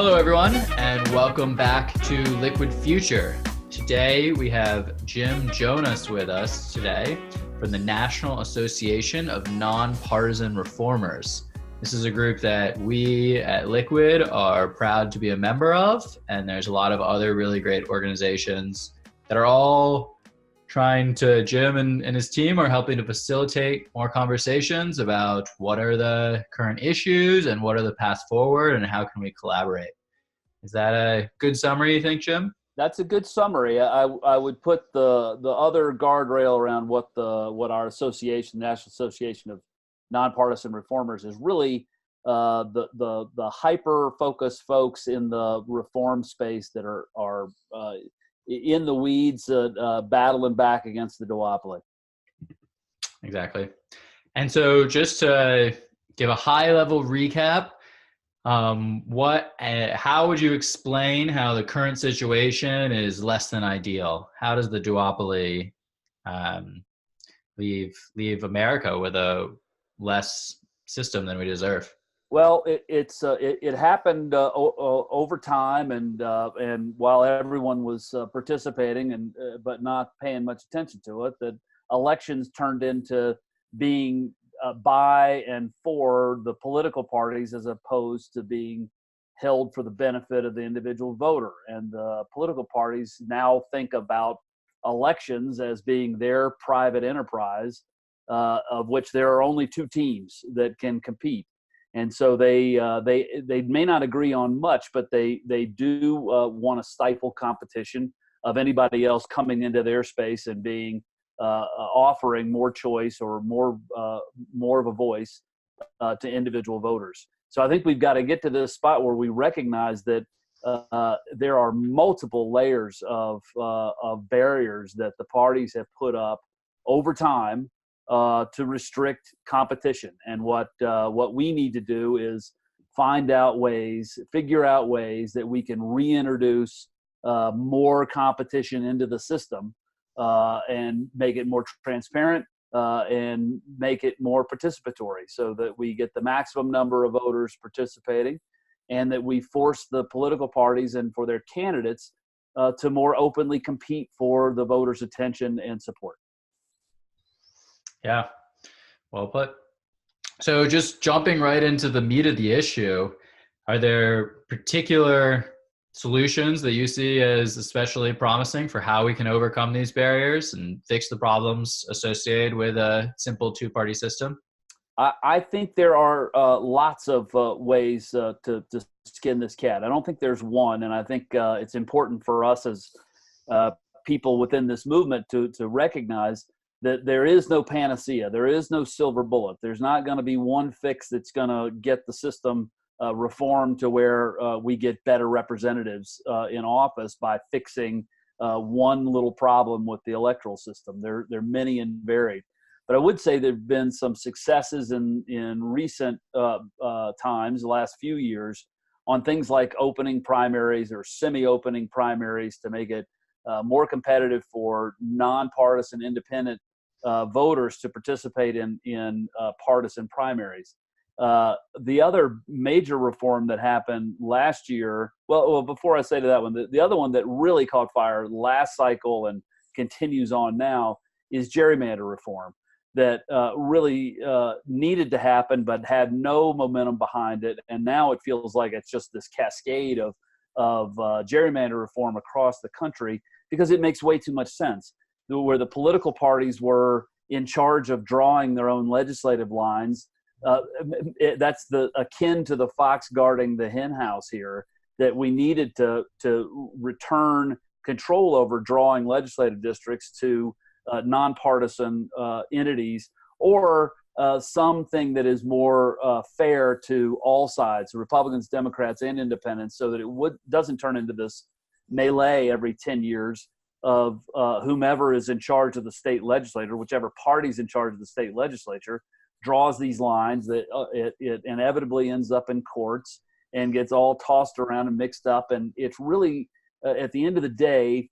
Hello, everyone, and welcome back to Liquid Future. Today, we have Jonas with us today from the National Association of Nonpartisan Reformers. This is a group that we at Liquid are proud to be a member of, and there's a lot of other really great organizations that are all trying to, Jim and his team are helping to facilitate more conversations about what are the current issues and what are the paths forward and how can we collaborate. Is that a good summary, you think, Jim? That's a good summary. I would put the other guardrail around what our association, National Association of Nonpartisan Reformers, is really the hyper-focused folks in the reform space that are in the weeds, battling back against the duopoly. Exactly. And so just to give a high-level recap, how would you explain how the current situation is less than ideal? How does the duopoly leave America with a less system than we deserve? Well, it happened over time, and while everyone was participating but not paying much attention to it, that elections turned into being by and for the political parties as opposed to being held for the benefit of the individual voter. And the political parties now think about elections as being their private enterprise, of which there are only two teams that can compete. And so they may not agree on much, but they do want to stifle competition of anybody else coming into their space and being offering more choice or more of a voice to individual voters. So I think we've got to get to this spot where we recognize that there are multiple layers of barriers that the parties have put up over time to restrict competition. And what we need to do is figure out ways that we can reintroduce more competition into the system and make it more transparent and make it more participatory so that we get the maximum number of voters participating and that we force the political parties and for their candidates to more openly compete for the voters' attention and support. Yeah, well put. So just jumping right into the meat of the issue, are there particular solutions that you see as especially promising for how we can overcome these barriers and fix the problems associated with a simple two-party system? I think there are lots of ways to skin this cat. I don't think there's one, and I think it's important for us as people within this movement to recognize that there is no panacea. There is no silver bullet. There's not going to be one fix that's going to get the system reformed to where we get better representatives in office by fixing one little problem with the electoral system. They're many and varied. But I would say there have been some successes in recent times, the last few years, on things like opening primaries or semi-opening primaries to make it more competitive for nonpartisan independent voters to participate in partisan primaries. The other major reform that happened last year, well, before I say to that one, the other one that really caught fire last cycle and continues on now is gerrymander reform that really needed to happen but had no momentum behind it. And now it feels like it's just this cascade of gerrymander reform across the country because it makes way too much sense. Where the political parties were in charge of drawing their own legislative lines, that's akin to the fox guarding the hen house here, that we needed to return control over drawing legislative districts to nonpartisan entities or something that is more fair to all sides, Republicans, Democrats, and independents, so that it doesn't turn into this melee every 10 years of whomever is in charge of the state legislature, whichever party's in charge of the state legislature, draws these lines that it inevitably ends up in courts and gets all tossed around and mixed up. And it's really, at the end of the day,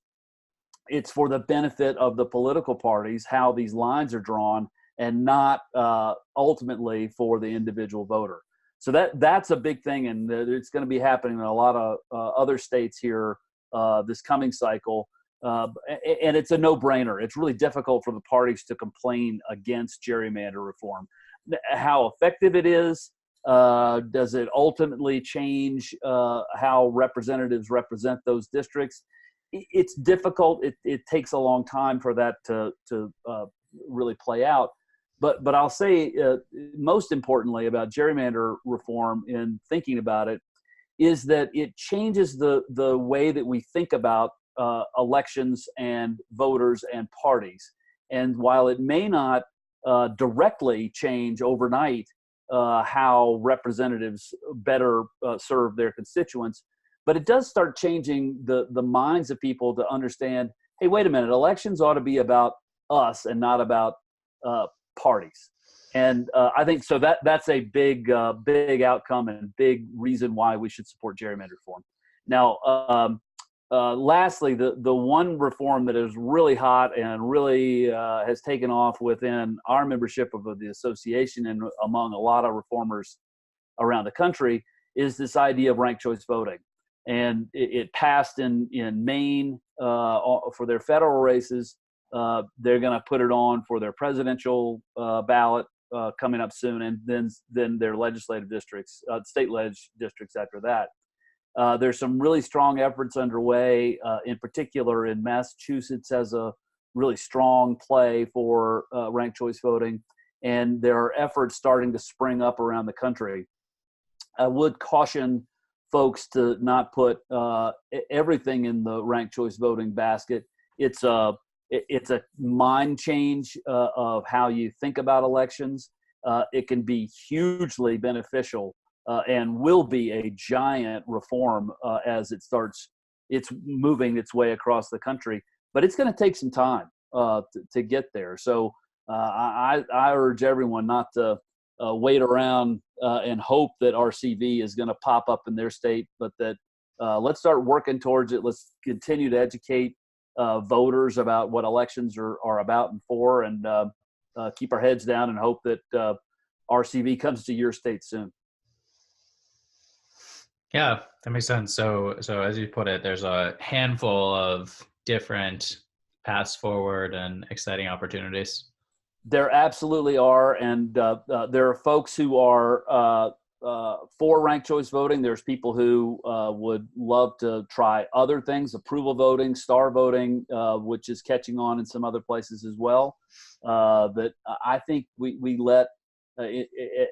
it's for the benefit of the political parties how these lines are drawn and not ultimately for the individual voter. So that's a big thing, and it's going to be happening in a lot of other states here this coming cycle. And it's a no-brainer. It's really difficult for the parties to complain against gerrymander reform. How effective it is, does it ultimately change how representatives represent those districts? It's difficult. It takes a long time for that to really play out. But I'll say most importantly about gerrymander reform in thinking about it is that it changes the way that we think about elections and voters and parties. And while it may not directly change overnight how representatives better serve their constituents, but it does start changing the minds of people to understand, hey, wait a minute, elections ought to be about us and not about parties. And I think so that's a big outcome and big reason why we should support gerrymander reform. Now, lastly, the one reform that is really hot and really has taken off within our membership of the association and among a lot of reformers around the country is this idea of ranked choice voting. And it passed in Maine for their federal races. They're going to put it on for their presidential ballot coming up soon, and then their legislative districts, state districts after that. There's some really strong efforts underway, in particular in Massachusetts has a really strong play for ranked choice voting, and there are efforts starting to spring up around the country. I would caution folks to not put everything in the ranked choice voting basket. It's a mind change of how you think about elections. It can be hugely beneficial and will be a giant reform as it's moving its way across the country. But it's going to take some time to get there. So I urge everyone not to wait around and hope that RCV is going to pop up in their state, but that let's start working towards it. Let's continue to educate voters about what elections are about and for, and keep our heads down and hope that RCV comes to your state soon. Yeah, that makes sense. So as you put it, there's a handful of different paths forward and exciting opportunities. There absolutely are, and there are folks who are for ranked choice voting. There's people who would love to try other things, approval voting, star voting, which is catching on in some other places as well. That I think we let,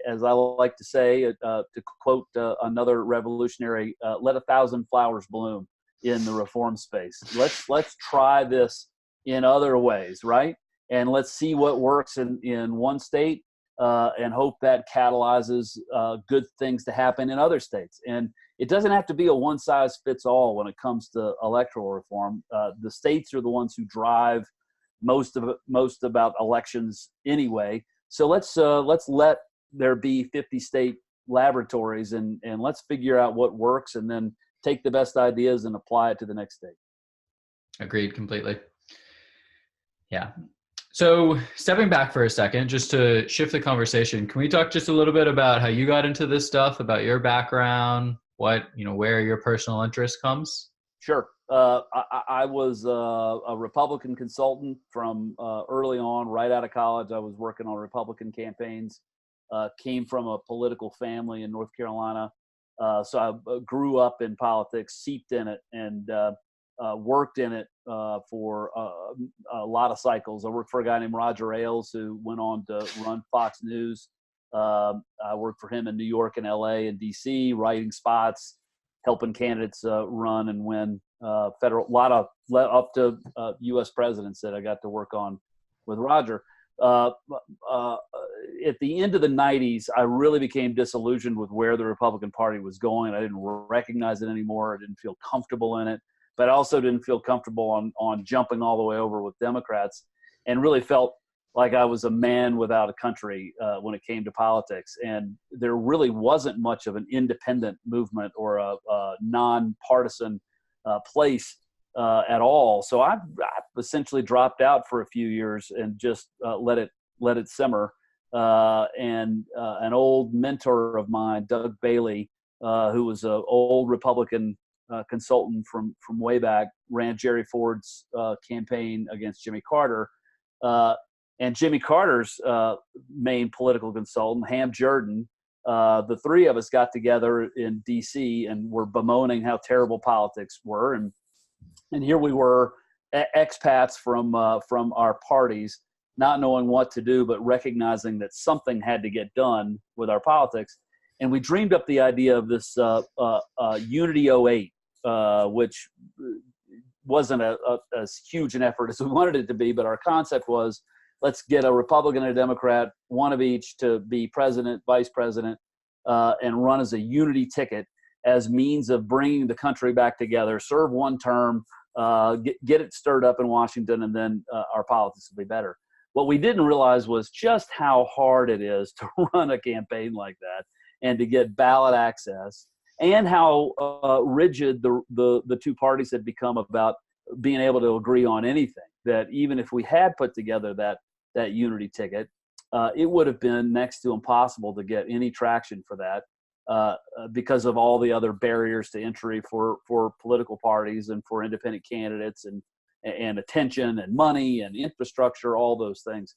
as I like to say, to quote another revolutionary, let 1,000 flowers bloom in the reform space. Let's try this in other ways, right? And let's see what works in one state and hope that catalyzes good things to happen in other states. And it doesn't have to be a one-size-fits-all when it comes to electoral reform. The states are the ones who drive most about elections anyway. So let's let there be 50 state laboratories and let's figure out what works and then take the best ideas and apply it to the next state. Agreed completely. Yeah. So stepping back for a second, just to shift the conversation, can we talk just a little bit about how you got into this stuff, about your background, where your personal interest comes? Sure. I was a Republican consultant from early on, right out of college. I was working on Republican campaigns, came from a political family in North Carolina. So I grew up in politics, seeped in it, and worked in it for a lot of cycles. I worked for a guy named Roger Ailes who went on to run Fox News. I worked for him in New York and LA and DC, writing spots, helping candidates run and win federal, up to U.S. presidents that I got to work on with Roger. At the end of the 90s, I really became disillusioned with where the Republican Party was going. I didn't recognize it anymore. I didn't feel comfortable in it, but I also didn't feel comfortable on jumping all the way over with Democrats, and really felt like I was a man without a country when it came to politics. And there really wasn't much of an independent movement or a nonpartisan place at all. So I essentially dropped out for a few years and just let it simmer. and an old mentor of mine, Doug Bailey, who was an old Republican consultant from way back, ran Jerry Ford's campaign against Jimmy Carter. And Jimmy Carter's main political consultant, Ham Jordan, the three of us got together in D.C. and were bemoaning how terrible politics were. And here we were, expats from our parties, not knowing what to do, but recognizing that something had to get done with our politics. And we dreamed up the idea of this Unity.Vote, which wasn't as huge an effort as we wanted it to be, but our concept was, let's get a Republican and a Democrat, one of each, to be president, vice president, and run as a unity ticket as means of bringing the country back together, serve one term, get it stirred up in Washington, and then our politics will be better. What we didn't realize was just how hard it is to run a campaign like that and to get ballot access, and how rigid the two parties had become about being able to agree on anything. That even if we had put together that unity ticket, it would have been next to impossible to get any traction for that because of all the other barriers to entry for political parties and for independent candidates, and attention and money and infrastructure, all those things.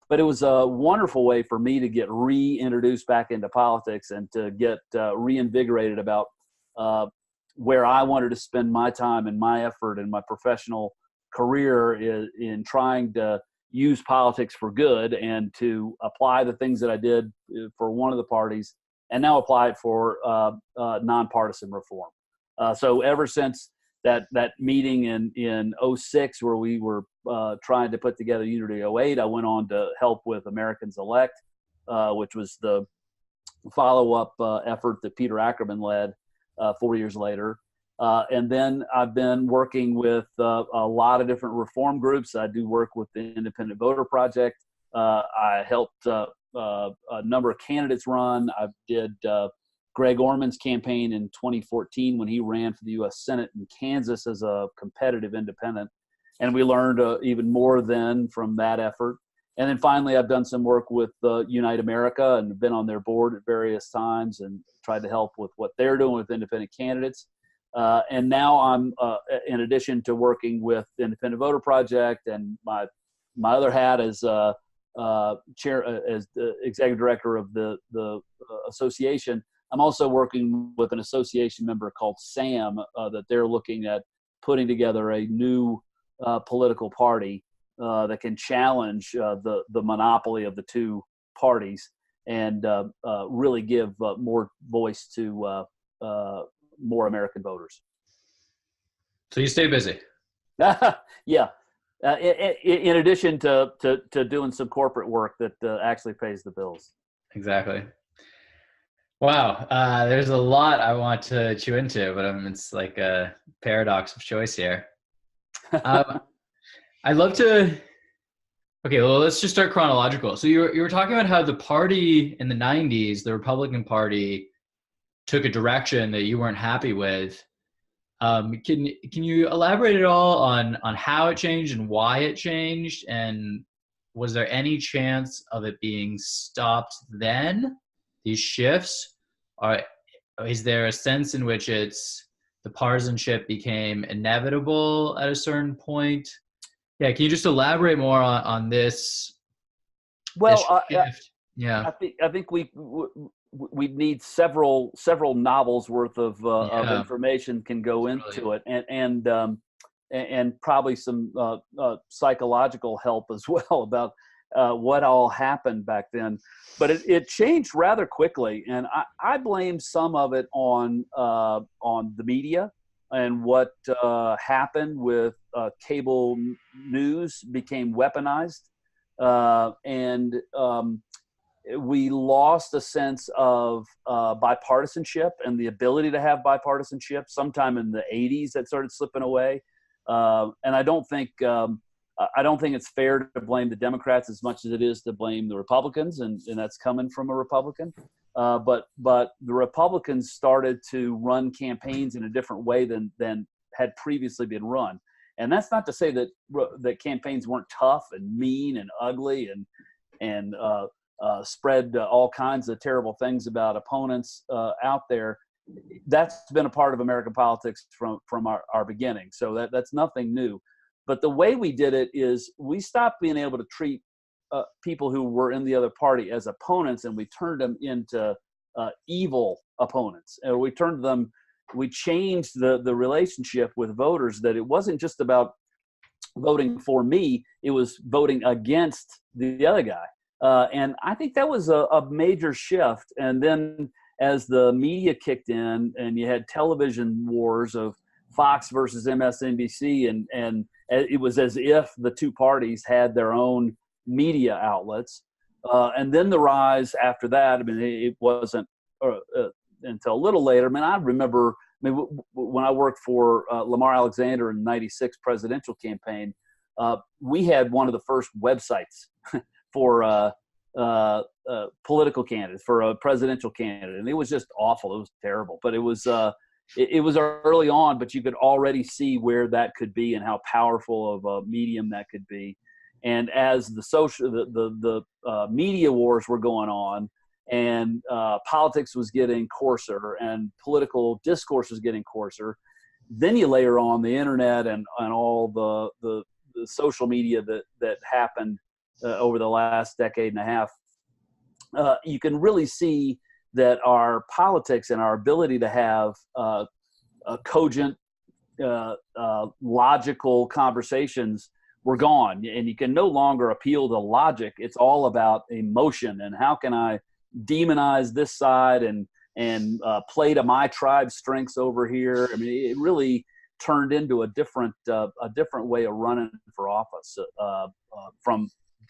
But it was a wonderful way for me to get reintroduced back into politics and to get reinvigorated about where I wanted to spend my time and my effort and my professional career in trying to use politics for good, and to apply the things that I did for one of the parties and now apply it for nonpartisan reform. So ever since that meeting in 2006, where we were trying to put together Unity.Vote, I went on to help with Americans Elect, which was the follow-up effort that Peter Ackerman led 4 years later. And then I've been working with a lot of different reform groups. I do work with the Independent Voter Project. I helped a number of candidates run. I did Greg Orman's campaign in 2014 when he ran for the U.S. Senate in Kansas as a competitive independent. And we learned even more then from that effort. And then finally, I've done some work with Unite America and been on their board at various times and tried to help with what they're doing with independent candidates. And now I'm, in addition to working with the Independent Voter Project, and my other hat as chair, as the executive director of the association, I'm also working with an association member called SAM that they're looking at putting together a new political party that can challenge the monopoly of the two parties and really give more voice to more American voters. So you stay busy. Yeah. In addition to doing some corporate work that actually pays the bills. Exactly. Wow. There's a lot I want to chew into, but it's like a paradox of choice here. I'd love to. Okay, well, let's just start chronological. So you were talking about how the party in the 90s, the Republican Party, took a direction that you weren't happy with. Can you elaborate at all on how it changed and why it changed? And was there any chance of it being stopped then, these shifts? Or is there a sense in which the partisanship became inevitable at a certain point? Yeah, can you just elaborate more on this? Well, shift? Yeah, I think we need several novels worth of information can go into it, and probably some psychological help as well about what all happened back then. But it changed rather quickly, and I blame some of it on the media and what happened with cable news became weaponized, and we lost a sense of bipartisanship and the ability to have bipartisanship. Sometime in the 80s, that started slipping away, and I don't think it's fair to blame the Democrats as much as it is to blame the Republicans, and that's coming from a Republican. But the Republicans started to run campaigns in a different way than had previously been run. And that's not to say that campaigns weren't tough and mean and ugly and spread all kinds of terrible things about opponents out there. That's been a part of American politics from our beginning. So that's nothing new. But the way we did it is we stopped being able to treat people who were in the other party as opponents, and we turned them into evil opponents. And we changed the relationship with voters, that it wasn't just about voting for me, it was voting against the other guy. And I think that was a major shift. And then as the media kicked in and you had television wars of Fox versus MSNBC, and it was as if the two parties had their own media outlets. And then the rise after that, I mean, it wasn't until a little later. I mean, I remember when I worked for Lamar Alexander in the '96 presidential campaign, we had one of the first websites for political candidates, for a presidential candidate. And it was just awful. It was terrible, but it was early on, but you could already see where that could be and how powerful of a medium that could be. And as the media wars were going on, and politics was getting coarser and political discourse was getting coarser, then you layer on the internet and all the social media that happened over the last decade and a half. You can really see that our politics and our ability to have cogent, logical conversations were gone. And you can no longer appeal to logic. It's all about emotion and how can I demonize this side and play to my tribe's strengths over here. I mean, it really turned into a different way of running for office.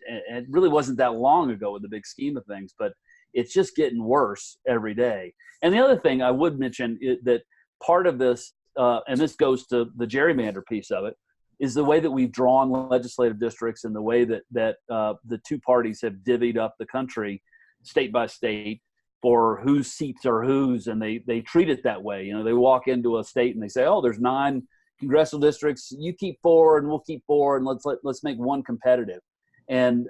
It really wasn't that long ago in the big scheme of things, but it's just getting worse every day. And the other thing I would mention is that part of this, and this goes to the gerrymander piece of it, is the way that we've drawn legislative districts and the way that the two parties have divvied up the country state by state for whose seats are whose, and they treat it that way. You know, they walk into a state and they say, oh, there's 9 congressional districts, you keep 4 and we'll keep 4, and let's make one competitive. And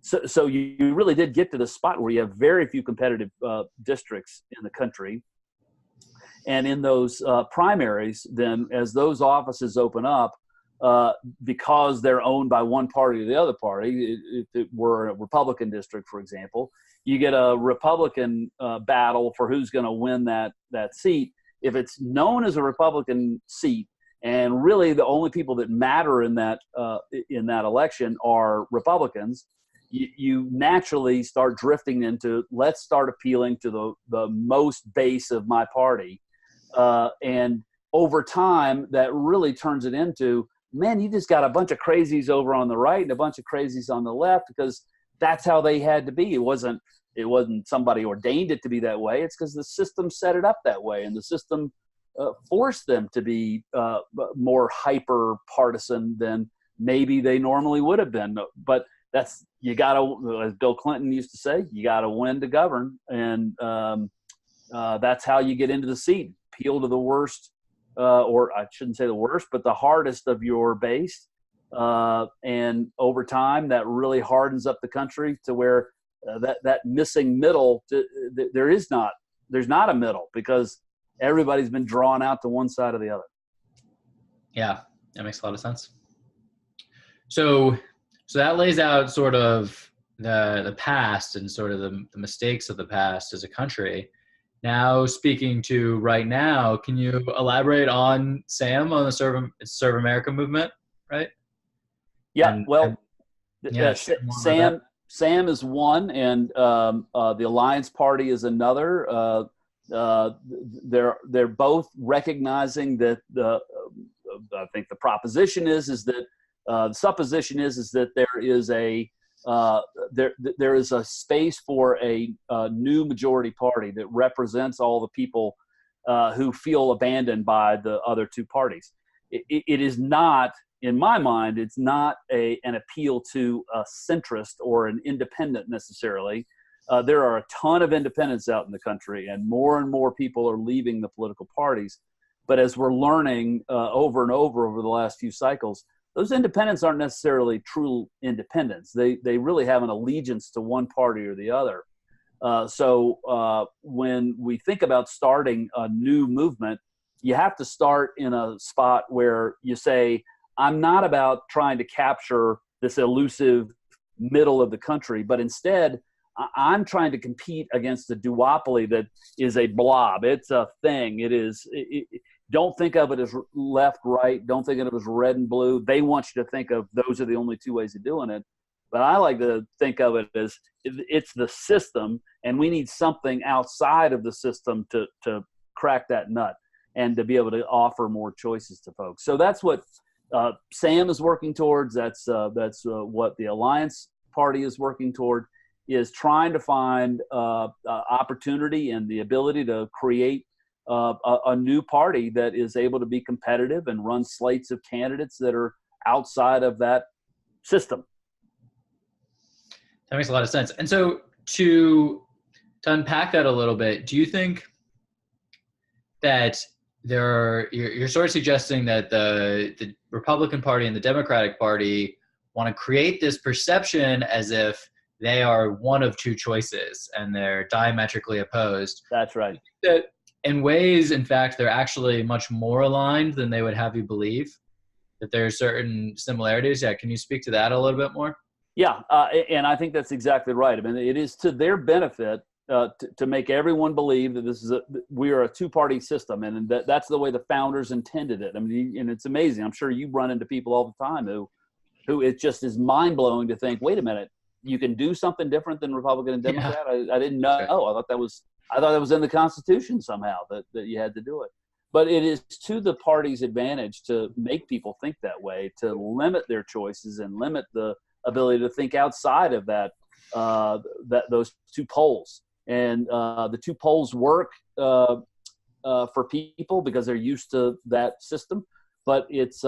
so you really did get to the spot where you have very few competitive districts in the country. And in those primaries, then as those offices open up, because they're owned by one party or the other party, if it were a Republican district, for example, you get a Republican battle for who's going to win that seat. If it's known as a Republican seat, and really the only people that matter in that election are Republicans, you naturally start drifting into, let's start appealing to the most base of my party. And over time, that really turns it into, man, you just got a bunch of crazies over on the right and a bunch of crazies on the left, because that's how they had to be. It wasn't somebody ordained it to be that way. It's because the system set it up that way, and the system forced them to be more hyper partisan than maybe they normally would have been. But you got to, as Bill Clinton used to say, you got to win to govern, and that's how you get into the seat. Appeal to the worst, or I shouldn't say the worst, but the hardest of your base. And over time, that really hardens up the country to where that missing middle, there's not a middle, because everybody's been drawn out to one side or the other. Yeah, that makes a lot of sense. So that lays out sort of the past and sort of the mistakes of the past as a country. Now, speaking to right now, can you elaborate on Sam, on the Serve America movement, right? Yeah, Sam is one, and the Alliance Party is another. They're both recognizing that I think the proposition is that the supposition is that there is a space for a new majority party that represents all the people who feel abandoned by the other two parties. It is not, in my mind, it's not an appeal to a centrist or an independent necessarily. There are a ton of independents out in the country, and more people are leaving the political parties. But as we're learning over and over the last few cycles, those independents aren't necessarily true independents. They really have an allegiance to one party or the other. So when we think about starting a new movement, you have to start in a spot where you say, I'm not about trying to capture this elusive middle of the country, but instead I'm trying to compete against a duopoly that is a blob. It's a thing. Don't think of it as left, right. Don't think of it as red and blue. They want you to think of those are the only two ways of doing it. But I like to think of it as it's the system, and we need something outside of the system to crack that nut and to be able to offer more choices to folks. So that's what Sam is working towards. That's what the Alliance Party is working toward, is trying to find opportunity and the ability to create a new party that is able to be competitive and run slates of candidates that are outside of that system. That makes a lot of sense. And so to unpack that a little bit, do you think that you're sort of suggesting that the Republican Party and the Democratic Party want to create this perception as if they are one of two choices and they're diametrically opposed? That's right. That in ways, in fact, they're actually much more aligned than they would have you believe, that there are certain similarities. Yeah, can you speak to that a little bit more? Yeah, and I think that's exactly right. I mean, it is to their benefit to make everyone believe that we are a two-party system, and that's the way the founders intended it. I mean, and it's amazing. I'm sure you run into people all the time who it just is mind-blowing to think, wait a minute, you can do something different than Republican and Democrat? Yeah. I didn't know. I thought that was in the Constitution somehow that you had to do it. But it is to the party's advantage to make people think that way, to limit their choices and limit the ability to think outside of those two poles. And the two poles work for people because they're used to that system, but it's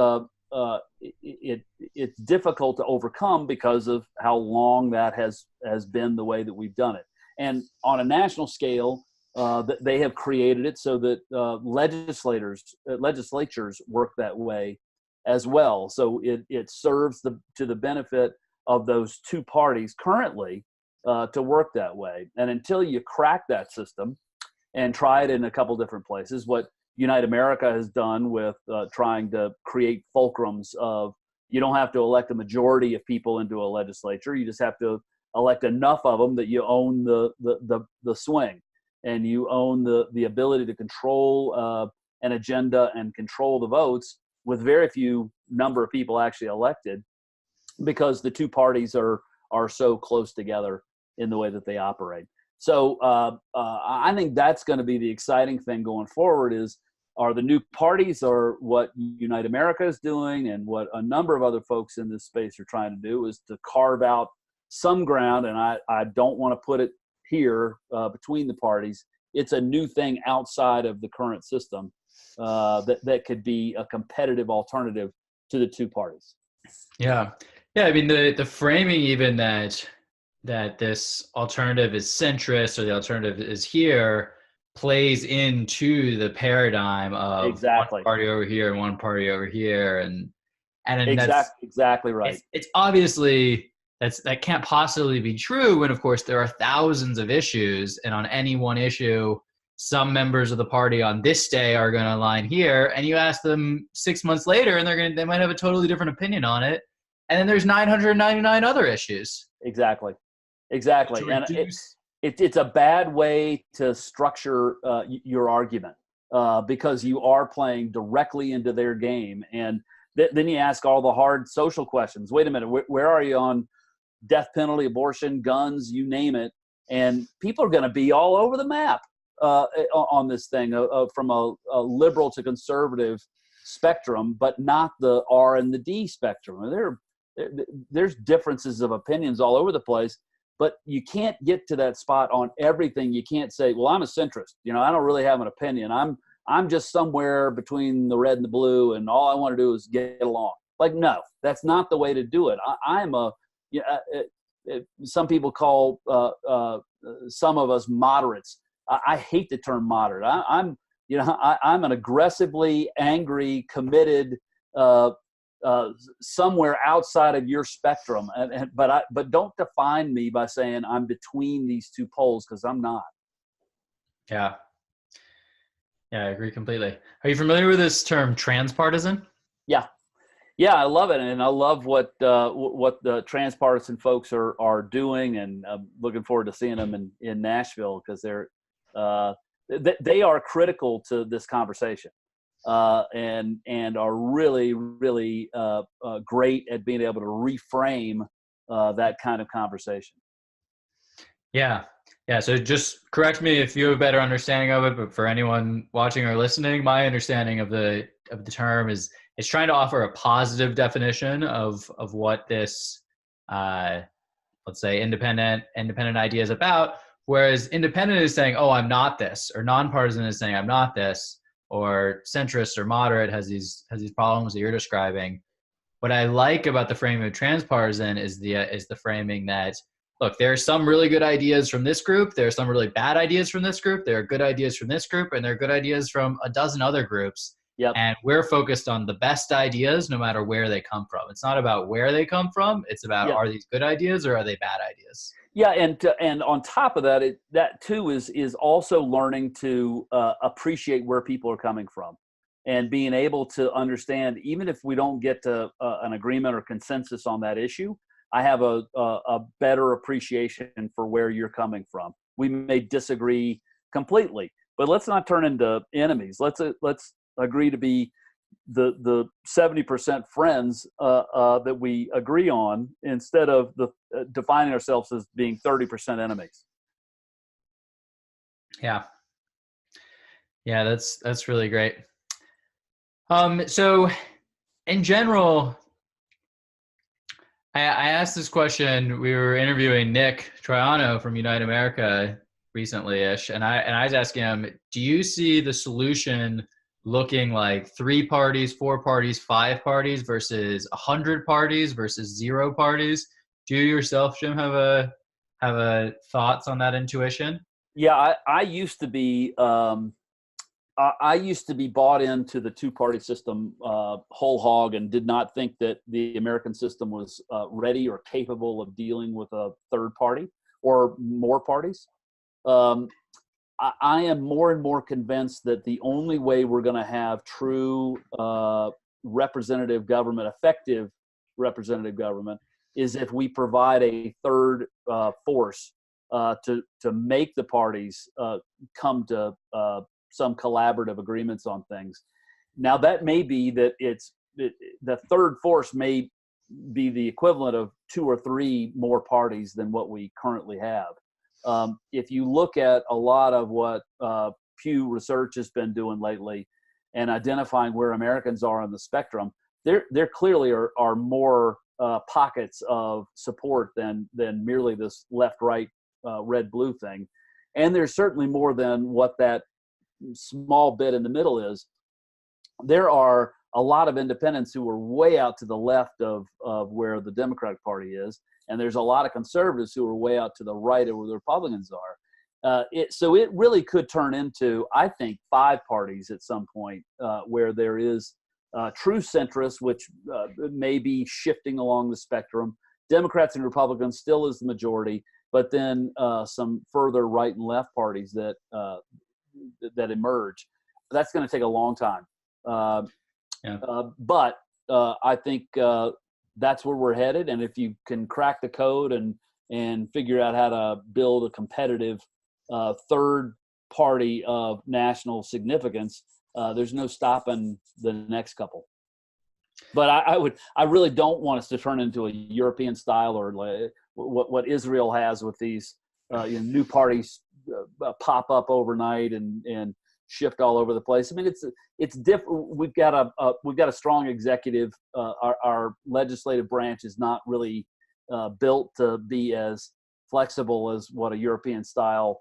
difficult to overcome because of how long that has been the way that we've done it. And on a national scale, they have created it so that legislatures work that way as well. So it serves to the benefit of those two parties currently to work that way. And until you crack that system and try it in a couple different places, what Unite America has done with trying to create fulcrums of, you don't have to elect a majority of people into a legislature. You just have to elect enough of them that you own the swing, and you own the ability to control an agenda and control the votes with very few number of people actually elected, because the two parties are so close together in the way that they operate. So I think that's going to be the exciting thing going forward, are the new parties, or what Unite America is doing and what a number of other folks in this space are trying to do, is to carve out some ground. And I don't want to put it here between the parties. It's a new thing outside of the current system that could be a competitive alternative to the two parties. Yeah. Yeah, I mean, the framing even that this alternative is centrist or the alternative is here plays into the paradigm of exactly. one party over here and one party over here, and exactly right. It's obviously that can't possibly be true when, of course, there are thousands of issues, and on any one issue, some members of the party on this day are going to align here, and you ask them 6 months later, and they might have a totally different opinion on it. And then there's 999 other issues. Exactly. And it's a bad way to structure your argument because you are playing directly into their game. And then you ask all the hard social questions. Wait a minute, where are you on death penalty, abortion, guns, you name it? And people are going to be all over the map on this thing from a liberal to conservative spectrum, but not the R and the D spectrum. There's differences of opinions all over the place, but you can't get to that spot on everything. You can't say, well, I'm a centrist. I don't really have an opinion. I'm just somewhere between the red and the blue, and all I want to do is get along. Like, no, that's not the way to do it. Some people call some of us moderates. I hate the term moderate. I'm an aggressively angry, committed somewhere outside of your spectrum. But don't define me by saying I'm between these two poles, because I'm not. Yeah. Yeah, I agree completely. Are you familiar with this term transpartisan? Yeah. Yeah, I love it, and I love what the transpartisan folks are doing, and I'm looking forward to seeing them in Nashville, because they are critical to this conversation, and are really great at being able to reframe that kind of conversation. Yeah. Yeah. So just correct me if you have a better understanding of it, but for anyone watching or listening, my understanding of the term is it's trying to offer a positive definition of what this let's say independent idea is about, whereas independent is saying, oh, I'm not this, or nonpartisan is saying I'm not this, or centrist or moderate has these problems that you're describing. What I like about the framing of transpartisan is the framing that, look, there are some really good ideas from this group, there are some really bad ideas from this group, there are good ideas from this group, and there are good ideas from a dozen other groups. Yep. And we're focused on the best ideas no matter where they come from. It's not about where they come from, it's about, are these good ideas or are they bad ideas? Yeah, and on top of that, that too is also learning to appreciate where people are coming from, and being able to understand, even if we don't get to an agreement or consensus on that issue, I have a better appreciation for where you're coming from. We may disagree completely, but let's not turn into enemies. Let's agree to be the 70% friends that we agree on, instead of defining ourselves as being 30% enemies. Yeah. Yeah, that's really great. So in general, I asked this question. We were interviewing Nick Troiano from Unite America recently-ish, and I was asking him, do you see the solution looking like 3 parties, 4 parties, 5 parties versus 100 parties versus 0 parties? Do you yourself, Jim, have a thoughts on that intuition? Yeah, I used to be I used to be bought into the two-party system whole hog, and did not think that the American system was ready or capable of dealing with a third party or more parties. I am more and more convinced that the only way we're going to have true representative government, effective representative government, is if we provide a third force to make the parties come to some collaborative agreements on things. Now, that may be that the third force may be the equivalent of 2 or 3 more parties than what we currently have. If you look at a lot of what Pew Research has been doing lately, and identifying where Americans are on the spectrum, there clearly are more pockets of support than merely this left-right, red-blue thing. And there's certainly more than what that small bit in the middle is. There are a lot of independents who are way out to the left of where the Democratic Party is, and there's a lot of conservatives who are way out to the right of where the Republicans are. So it really could turn into, I think, 5 parties at some point, where there is true centrists, which may be shifting along the spectrum. Democrats and Republicans still is the majority, but then some further right and left parties that emerge. That's going to take a long time. But I think that's where we're headed. And if you can crack the code and figure out how to build a competitive third party of national significance, there's no stopping the next couple. But I really don't want us to turn into a European style, or like what Israel has with these new parties pop up overnight and shift all over the place. I mean, it's different. We've got a strong executive. Our legislative branch is not really built to be as flexible as what a European style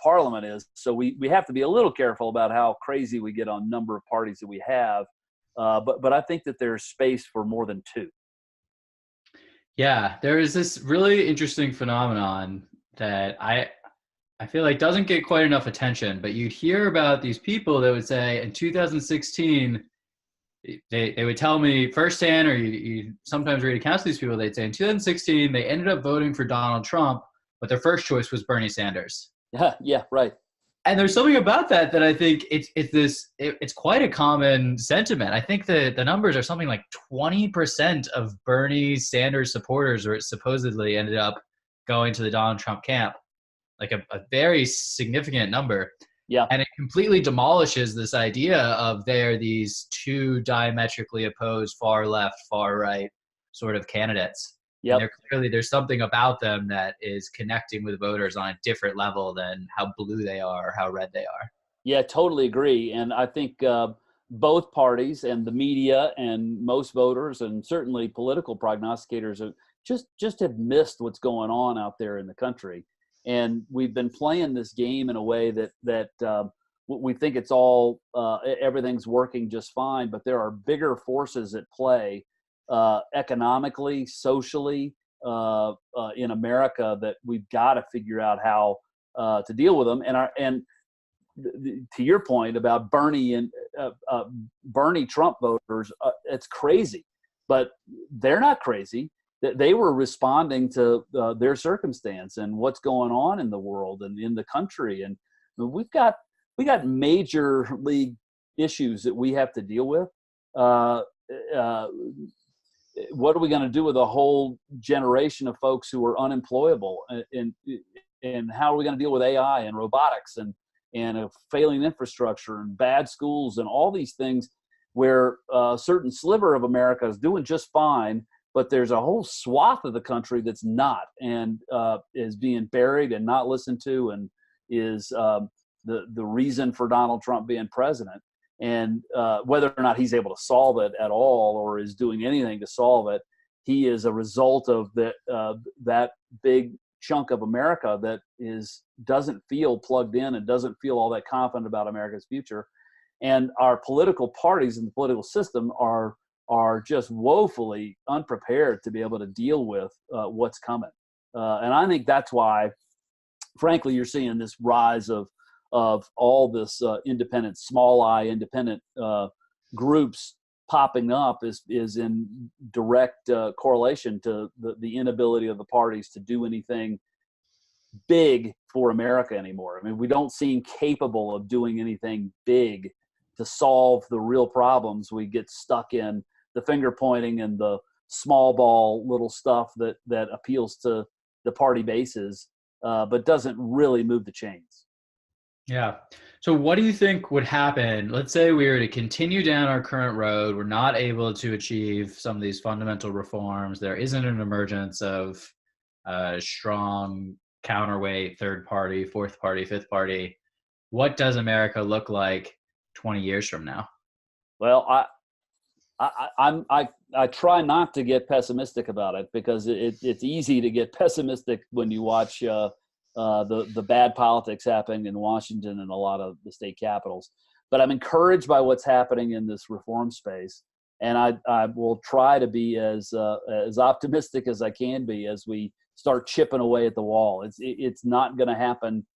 parliament is. So we have to be a little careful about how crazy we get on number of parties that we have. But I think that there's space for more than 2. Yeah, there is this really interesting phenomenon that I feel like doesn't get quite enough attention, but you'd hear about these people that would say in 2016, they would tell me firsthand, or you sometimes read accounts of these people, they'd say in 2016, they ended up voting for Donald Trump, but their first choice was Bernie Sanders. Yeah, right. And there's something about that I think it's quite a common sentiment. I think the numbers are something like 20% of Bernie Sanders supporters were supposedly ended up going to the Donald Trump camp, like a very significant number. Yeah. And it completely demolishes this idea of they're these two diametrically opposed, far left, far right sort of candidates. Yep. And there's something about them that is connecting with voters on a different level than how blue they are or how red they are. Yeah, totally agree. And I think both parties and the media and most voters and certainly political prognosticators have just have missed what's going on out there in the country. And we've been playing this game in a way that we think it's all everything's working just fine, but there are bigger forces at play economically, socially in America that we've got to figure out how to deal with them. And to your point about Bernie and Bernie Trump voters, it's crazy, but they're not crazy. They were responding to their circumstance and what's going on in the world and in the country. And we got major league issues that we have to deal with. What are we going to do with a whole generation of folks who are unemployable? And how are we going to deal with AI and robotics and a failing infrastructure and bad schools and all these things where a certain sliver of America is doing just fine, but there's a whole swath of the country that's not, and is being buried and not listened to, and is the reason for Donald Trump being president. And whether or not he's able to solve it at all or is doing anything to solve it, he is a result of that big chunk of America that doesn't feel plugged in and doesn't feel all that confident about America's future. And our political parties and the political system are just woefully unprepared to be able to deal with what's coming. And I think that's why, frankly, you're seeing this rise of all this independent, small I independent groups popping up is in direct correlation to the inability of the parties to do anything big for America anymore. I mean, we don't seem capable of doing anything big to solve the real problems. We get stuck in the finger pointing and the small ball little stuff that appeals to the party bases, but doesn't really move the chains. Yeah. So what do you think would happen? Let's say we were to continue down our current road. We're not able to achieve some of these fundamental reforms. There isn't an emergence of a strong counterweight, third party, fourth party, fifth party. What does America look like 20 years from now? Well, I try not to get pessimistic about it because it's easy to get pessimistic when you watch the bad politics happening in Washington and a lot of the state capitals. But I'm encouraged by what's happening in this reform space, and I will try to be as optimistic as I can be as we start chipping away at the wall. It's not going to happen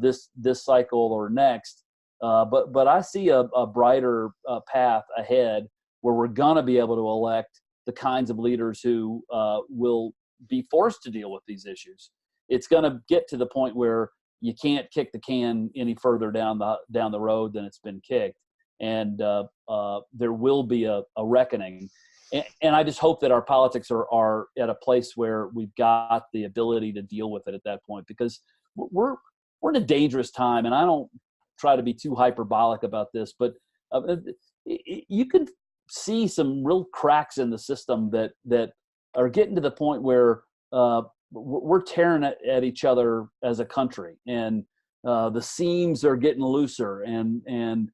this cycle or next, but I see a brighter path ahead where we're going to be able to elect the kinds of leaders who will be forced to deal with these issues. It's going to get to the point where you can't kick the can any further down the road than it's been kicked, and there will be a reckoning. And I just hope that our politics are at a place where we've got the ability to deal with it at that point, because we're in a dangerous time. And I don't try to be too hyperbolic about this, but you can see some real cracks in the system that are getting to the point where we're tearing at each other as a country, and the seams are getting looser, and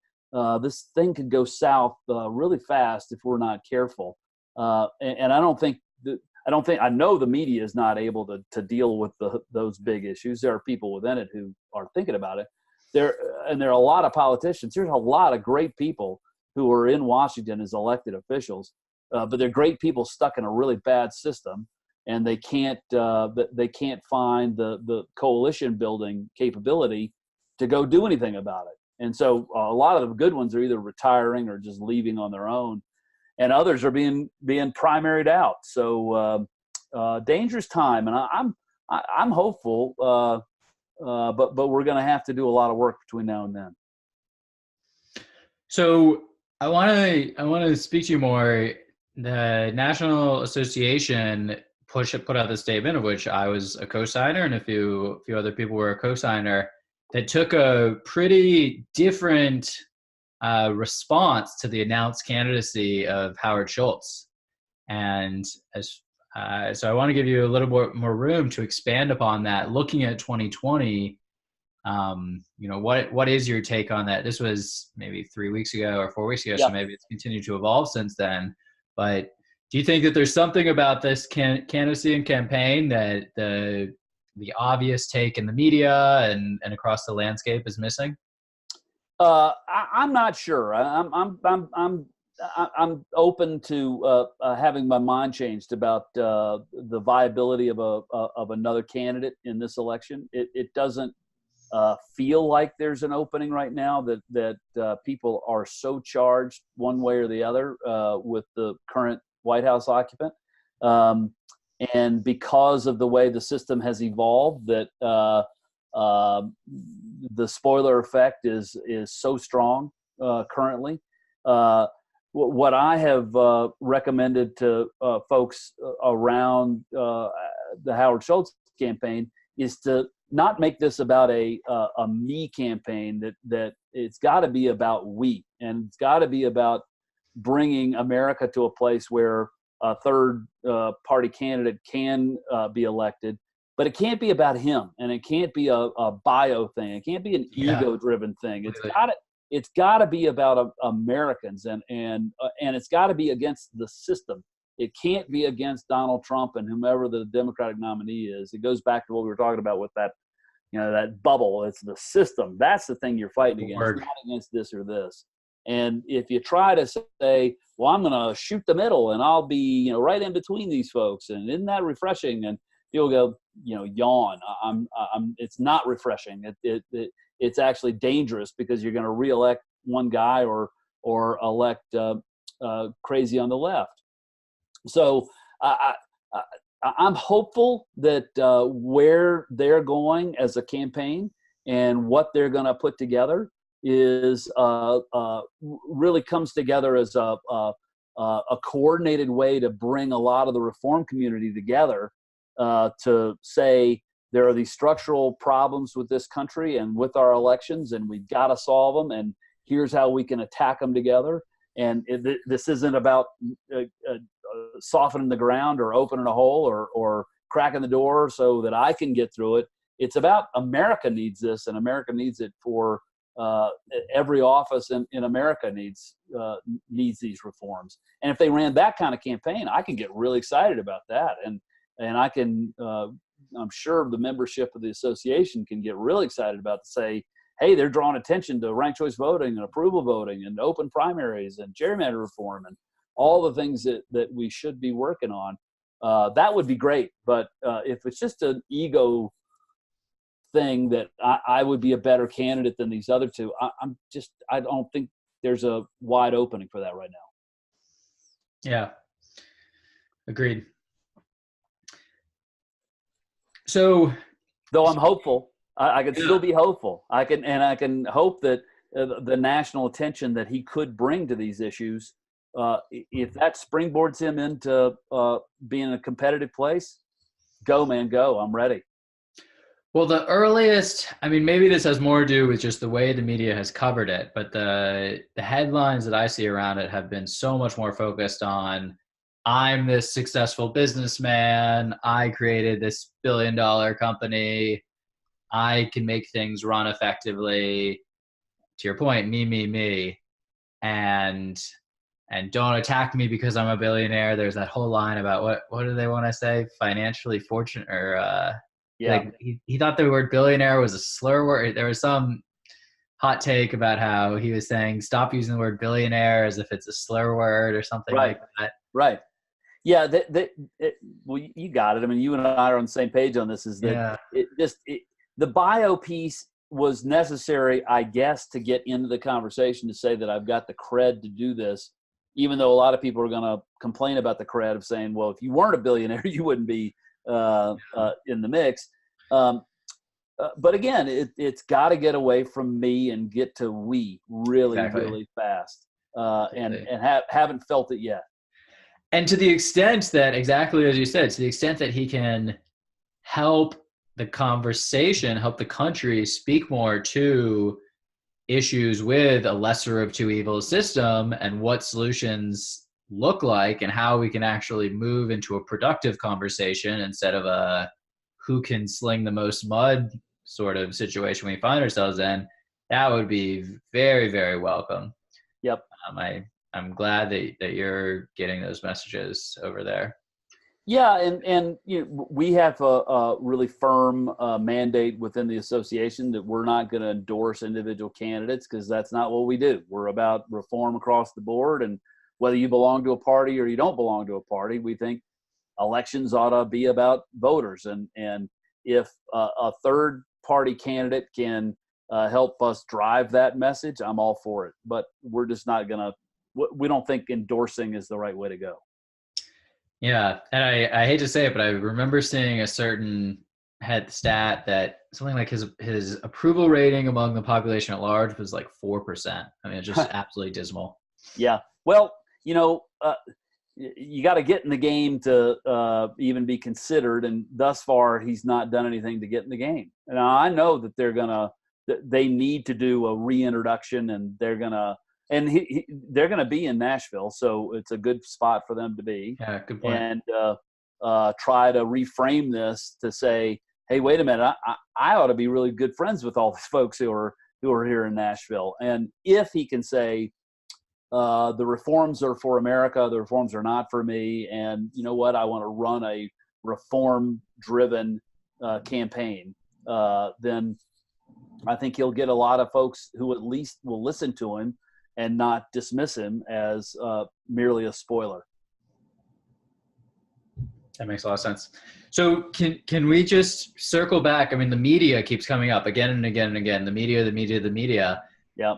this thing could go south really fast if we're not careful. And I know the media is not able to deal with those big issues. There are people within it who are thinking about it. There are a lot of politicians. There's a lot of great people who are in Washington as elected officials, but they're great people stuck in a really bad system, and they can't find the coalition building capability to go do anything about it. And so a lot of the good ones are either retiring or just leaving on their own, and others are being primaried out. So dangerous time, and I'm hopeful, but we're going to have to do a lot of work between now and then. So I want to speak to you more. The National Association put out the statement, of which I was a co-signer, and a few other people were a co-signer, that took a pretty different response to the announced candidacy of Howard Schultz. And so I want to give you a little more room to expand upon that. Looking at 2020, what is your take on that? This was maybe 3 weeks ago or 4 weeks ago, so maybe it's continued to evolve since then. But do you think that there's something about this candidacy and campaign that the obvious take in the media and across the landscape is missing? I'm not sure. I'm open to having my mind changed about the viability of another candidate in this election. It doesn't feel like there's an opening right now that people are so charged one way or the other with the current White House occupant, and because of the way the system has evolved, that the spoiler effect is so strong currently. What I have recommended to folks around the Howard Schultz campaign is to not make this about a me campaign, that it's got to be about we, and it's got to be about bringing America to a place where a third party candidate can be elected. But it can't be about him, and it can't be a bio thing. It can't be an ego-driven thing. It's got to be about Americans, and it's got to be against the system. It can't be against Donald Trump and whomever the Democratic nominee is. It goes back to what we were talking about with that, that bubble. It's the system. That's the thing you're fighting against, not against this or this. And if you try to say, well, I'm going to shoot the middle and I'll be, right in between these folks, and isn't that refreshing? And people go, yawn. It's not refreshing. It's actually dangerous, because you're going to reelect one guy or elect crazy on the left. So I'm hopeful that where they're going as a campaign and what they're going to put together is really comes together as a coordinated way to bring a lot of the reform community together, to say there are these structural problems with this country and with our elections, and we've got to solve them, and here's how we can attack them together. And this isn't about softening the ground or opening a hole or cracking the door so that I can get through it. It's about America needs this, and America needs it for every office in America needs these reforms. And if they ran that kind of campaign, I can get really excited about that. And I can, I'm sure the membership of the association can get really excited about to say, hey, they're drawing attention to ranked choice voting and approval voting and open primaries and gerrymander reform and all the things that we should be working on. That would be great. But if it's just an ego thing that I would be a better candidate than these other two, I don't think there's a wide opening for that right now. Yeah, agreed. So, though I'm hopeful, I can still be hopeful. I can hope that the national attention that he could bring to these issues, if that springboards him into being in a competitive place, go, man, go. I'm ready. Well, the earliest, maybe this has more to do with just the way the media has covered it, but the headlines that I see around it have been so much more focused on, I'm this successful businessman, I created this billion-dollar company, I can make things run effectively, to your point, me, and don't attack me because I'm a billionaire. There's that whole line about what do they want to say? Financially fortunate, or like he thought the word billionaire was a slur word. There was some hot take about how he was saying stop using the word billionaire as if it's a slur word or something like that. Right. Yeah. Well, you got it. You and I are on the same page on this. Is that the bio piece was necessary, I guess, to get into the conversation to say that I've got the cred to do this, even though a lot of people are going to complain about the cred of saying, well, if you weren't a billionaire, you wouldn't be in the mix. But again, it's got to get away from me and get to we really, really fast. And haven't felt it yet. And to the extent that, exactly as you said, to the extent that he can help the conversation, help the country speak more to issues with a lesser of two evils system and what solutions look like and how we can actually move into a productive conversation instead of a who can sling the most mud sort of situation we find ourselves in, that would be very, very welcome. Yep. I'm glad that you're getting those messages over there. Yeah, and we have a really firm mandate within the association that we're not going to endorse individual candidates because that's not what we do. We're about reform across the board, and whether you belong to a party or you don't belong to a party, we think elections ought to be about voters. And if a third party candidate can help us drive that message, I'm all for it. But we're just not going to. We don't think endorsing is the right way to go. Yeah, and I hate to say it, but I remember seeing a certain head stat that something like his approval rating among the population at large was like 4%. I mean, it's just absolutely dismal. Yeah. Well, you got to get in the game to even be considered, and thus far he's not done anything to get in the game. Now I know that they need to do a reintroduction, and they're gonna be in Nashville, so it's a good spot for them to be. Yeah, good point. And try to reframe this to say, hey, wait a minute, I ought to be really good friends with all these folks who are here in Nashville. And if he can say, the reforms are for America, the reforms are not for me, and you know what, I want to run a reform-driven campaign, then I think he'll get a lot of folks who at least will listen to him and not dismiss him as merely a spoiler. That makes a lot of sense. So can we just circle back? I mean, the media keeps coming up again and again and again. The media. Yeah.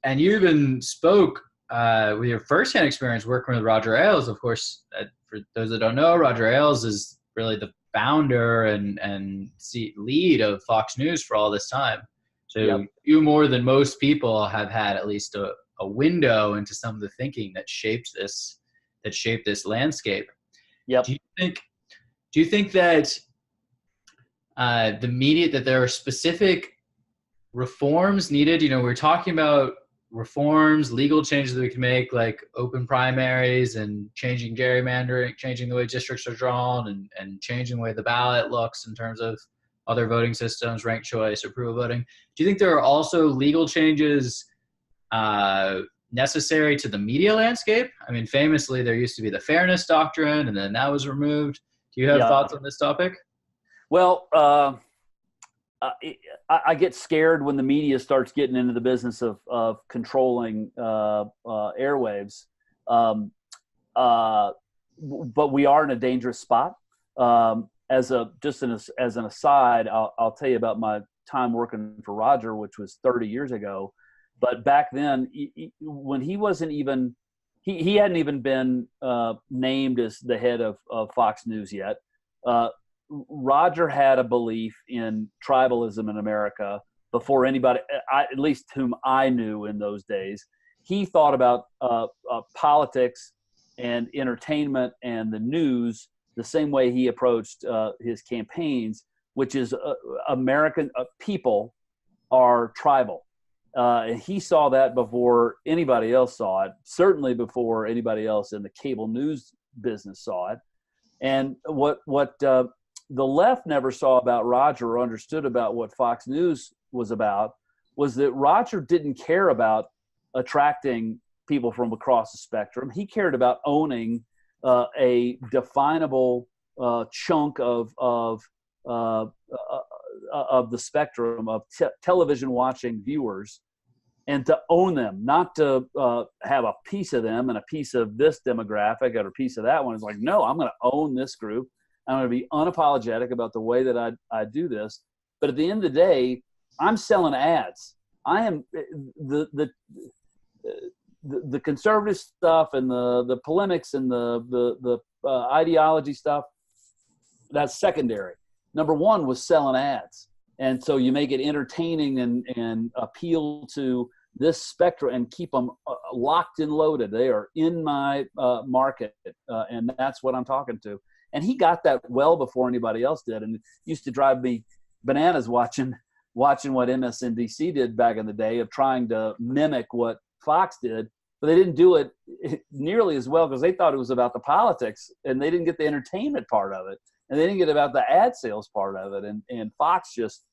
And you even spoke with your firsthand experience working with Roger Ailes. Of course, for those that don't know, Roger Ailes is really the founder and lead of Fox News for all this time. So yep. You more than most people have had at least a window into some of the thinking that shaped this landscape. Yep. Do you think that the media, that there are specific reforms needed? We're talking about reforms, legal changes that we can make, like open primaries and changing gerrymandering, changing the way districts are drawn, and changing the way the ballot looks in terms of other voting systems, ranked choice, approval voting. Do you think there are also legal changes necessary to the media landscape? I mean, famously, there used to be the fairness doctrine, and then that was removed. Do you have thoughts on this topic? Well, I get scared when the media starts getting into the business of controlling airwaves. But we are in a dangerous spot. As an aside, I'll tell you about my time working for Roger, which was 30 years ago. But back then, when he wasn't even, he hadn't even been named as the head of Fox News yet. Roger had a belief in tribalism in America before anybody, at least whom I knew in those days. He thought about politics and entertainment and the news the same way he approached his campaigns, which is American people are tribal. He saw that before anybody else saw it, certainly before anybody else in the cable news business saw it. And what the left never saw about Roger or understood about what Fox News was about was that Roger didn't care about attracting people from across the spectrum. He cared about owning a definable chunk of the spectrum of television watching viewers, and to own them, not to have a piece of them and a piece of this demographic or a piece of that one. It's like, no, I'm going to own this group. I'm going to be unapologetic about the way that I do this. But at the end of the day, I'm selling ads. I am the conservative stuff and the polemics and the ideology stuff. That's secondary. Number one was selling ads. And so you make it entertaining and appeal to this spectrum and keep them locked and loaded. They are in my market, and that's what I'm talking to. And he got that well before anybody else did. And it used to drive me bananas watching what MSNBC did back in the day of trying to mimic what Fox did. But they didn't do it nearly as well because they thought it was about the politics, and they didn't get the entertainment part of it. And they didn't get about the ad sales part of it. And Fox just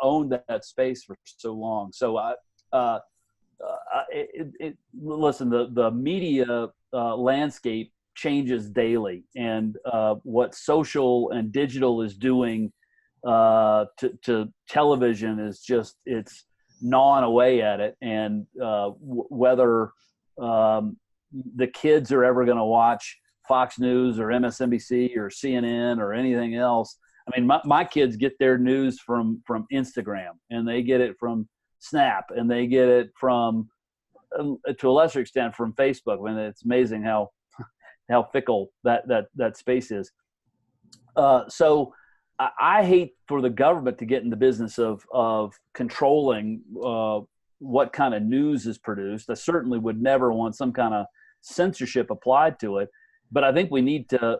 owned that space for so long. So listen, the media landscape changes daily, and what social and digital is doing to television is just, it's gnawing away at it. And whether the kids are ever going to watch Fox News or MSNBC or CNN or anything else. I mean, my kids get their news from Instagram, and they get it from Snap, and they get it from, to a lesser extent, from Facebook. I mean, it's amazing how fickle that space is. So I hate for the government to get in the business of controlling what kind of news is produced. I certainly would never want some kind of censorship applied to it. But I think we need to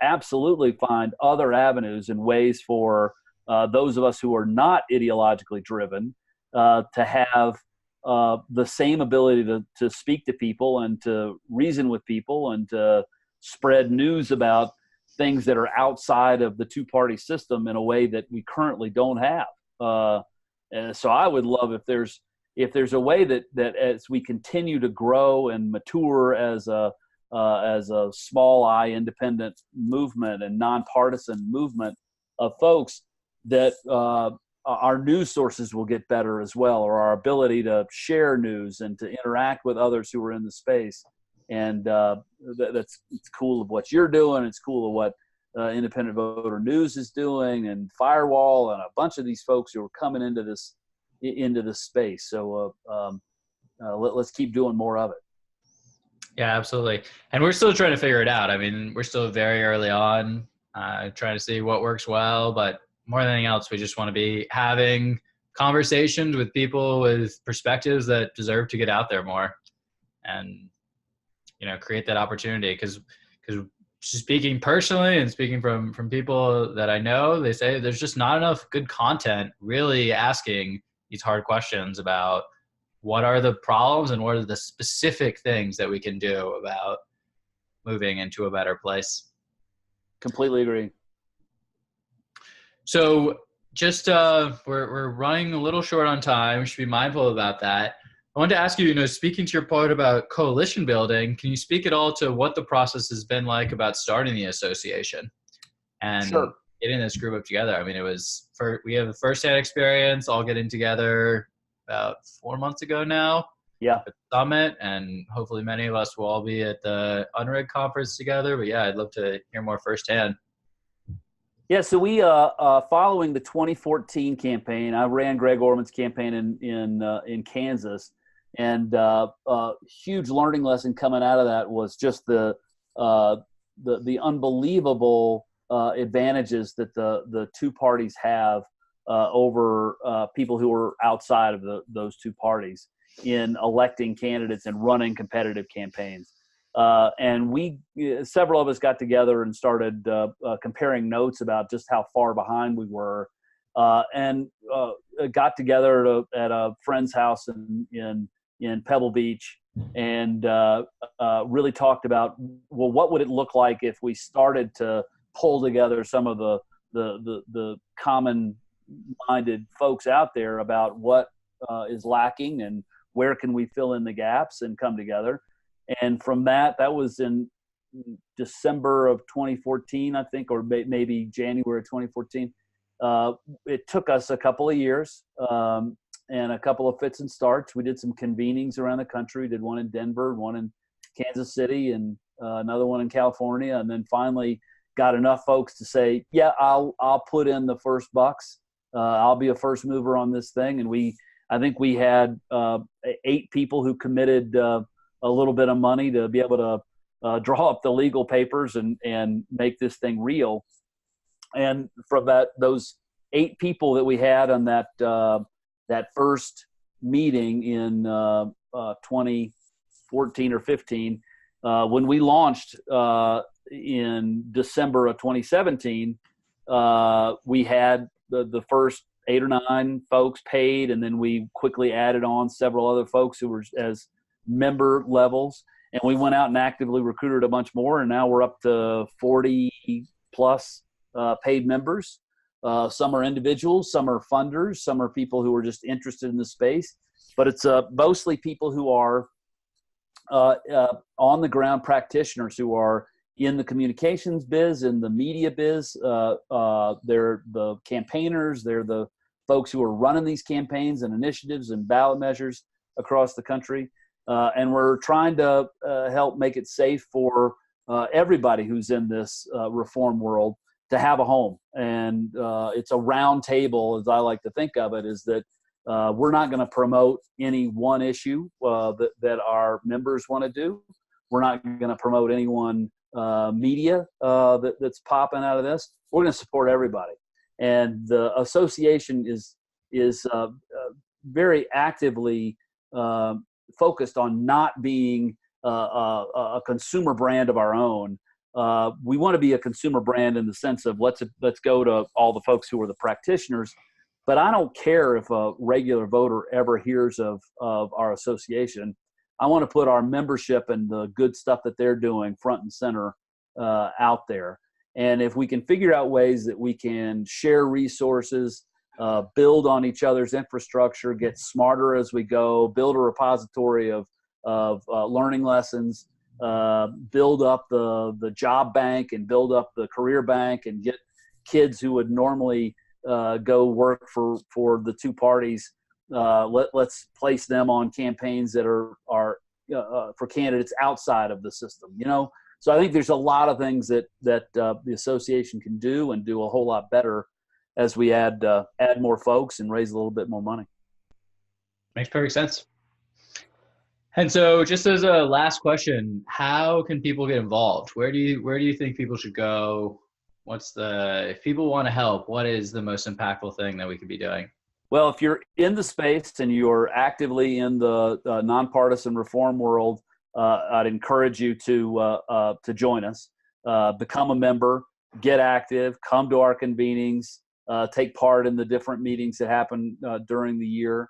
absolutely find other avenues and ways for those of us who are not ideologically driven to have the same ability to speak to people and to reason with people and to spread news about things that are outside of the two-party system in a way that we currently don't have. And so I would love if there's a way that as we continue to grow and mature as a small I independent movement and nonpartisan movement of folks, that our news sources will get better as well, or our ability to share news and to interact with others who are in the space. And it's cool of what you're doing. It's cool of what Independent Voter News is doing, and Firewall, and a bunch of these folks who are coming into this space. So let's keep doing more of it. Yeah, absolutely. And we're still trying to figure it out. I mean, we're still very early on, trying to see what works well, but more than anything else, we just want to be having conversations with people with perspectives that deserve to get out there more, and, create that opportunity. Because speaking personally and speaking from people that I know, they say there's just not enough good content really asking these hard questions about what are the problems and what are the specific things that we can do about moving into a better place. Completely agree. So just we're running a little short on time. We should be mindful about that. I wanted to ask you, speaking to your point about coalition building, can you speak at all to what the process has been like about starting the association and Sure. Getting this group up together? I mean, we have a firsthand experience all getting together about 4 months ago now. Yeah. At the summit, and hopefully many of us will all be at the Unrig conference together. But yeah, I'd love to hear more firsthand. Yeah, so we following the 2014 campaign, I ran Greg Orman's campaign in Kansas, and huge learning lesson coming out of that was just the unbelievable advantages that the two parties have over people who are outside of those two parties in electing candidates and running competitive campaigns. And several of us got together and started comparing notes about just how far behind we were, and got together at a friend's house in Pebble Beach, and really talked about, well, what would it look like if we started to pull together some of the common-minded folks out there about what is lacking and where can we fill in the gaps and come together. And from that was in December of 2014, I think, or maybe January of 2014. It took us a couple of years and a couple of fits and starts. We did some convenings around the country. Did one in Denver, one in Kansas City, and another one in California. And then finally got enough folks to say, yeah, I'll put in the first bucks I'll be a first mover on this thing. And I think we had 8 people who committed a little bit of money to be able to draw up the legal papers and make this thing real. And from those 8 people that we had on that first meeting in 2014 or 15, when we launched in December of 2017, we had the first 8 or 9 folks paid, and then we quickly added on several other folks who were as member levels, and we went out and actively recruited a bunch more, and now we're up to 40 plus paid members. Some are individuals, some are funders, some are people who are just interested in the space, but it's mostly people who are on the ground practitioners who are in the communications biz, in the media biz. They're the campaigners. They're the folks who are running these campaigns and initiatives and ballot measures across the country. And we're trying to help make it safe for everybody who's in this reform world to have a home. And it's a round table, as I like to think of it, is that we're not going to promote any one issue that our members want to do. We're not going to promote any one media that's popping out of this. We're going to support everybody. And the association is very actively focused on not being a consumer brand of our own. We want to be a consumer brand in the sense of let's go to all the folks who are the practitioners. But I don't care if a regular voter ever hears of our association. I want to put our membership and the good stuff that they're doing front and center out there. And if we can figure out ways that we can share resources, build on each other's infrastructure, get smarter as we go, build a repository of learning lessons, build up the job bank and build up the career bank, and get kids who would normally go work for the two parties. Let's place them on campaigns that are for candidates outside of the system. So I think there's a lot of things that the association can do and do a whole lot better as we add more folks and raise a little bit more money. Makes perfect sense. And so, just as a last question, how can people get involved? Where do you think people should go? If people want to help, what is the most impactful thing that we could be doing? Well, if you're in the space and you're actively in the nonpartisan reform world, I'd encourage you to join us, become a member, get active, come to our convenings, take part in the different meetings that happen during the year.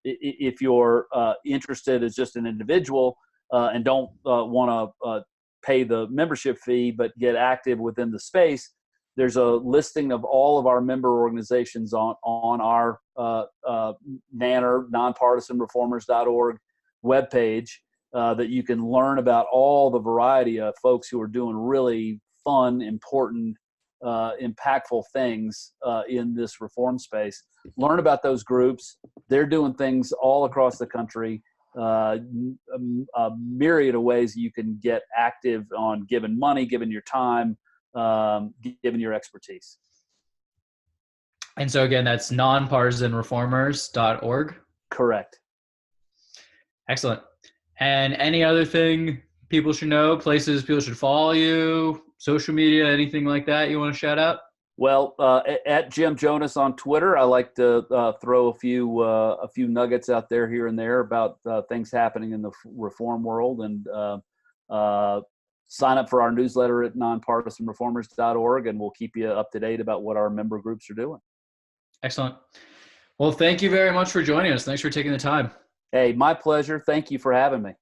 If you're interested as just an individual and don't want to pay the membership fee but get active within the space, there's a listing of all of our member organizations on our NANR, nonpartisanreformers.org webpage that you can learn about all the variety of folks who are doing really fun, important, impactful things in this reform space. Learn about those groups. They're doing things all across the country, a myriad of ways you can get active on giving money, giving your time, giving your expertise. And so again, that's nonpartisanreformers.org. Correct. Excellent. And any other thing people should know, places people should follow you, social media, anything like that you want to shout out? Well, at Jim Jonas on Twitter, I like to throw a few nuggets out there here and there about things happening in the reform world, and sign up for our newsletter at nonpartisanreformers.org, and we'll keep you up to date about what our member groups are doing. Excellent. Well, thank you very much for joining us. Thanks for taking the time. Hey, my pleasure. Thank you for having me.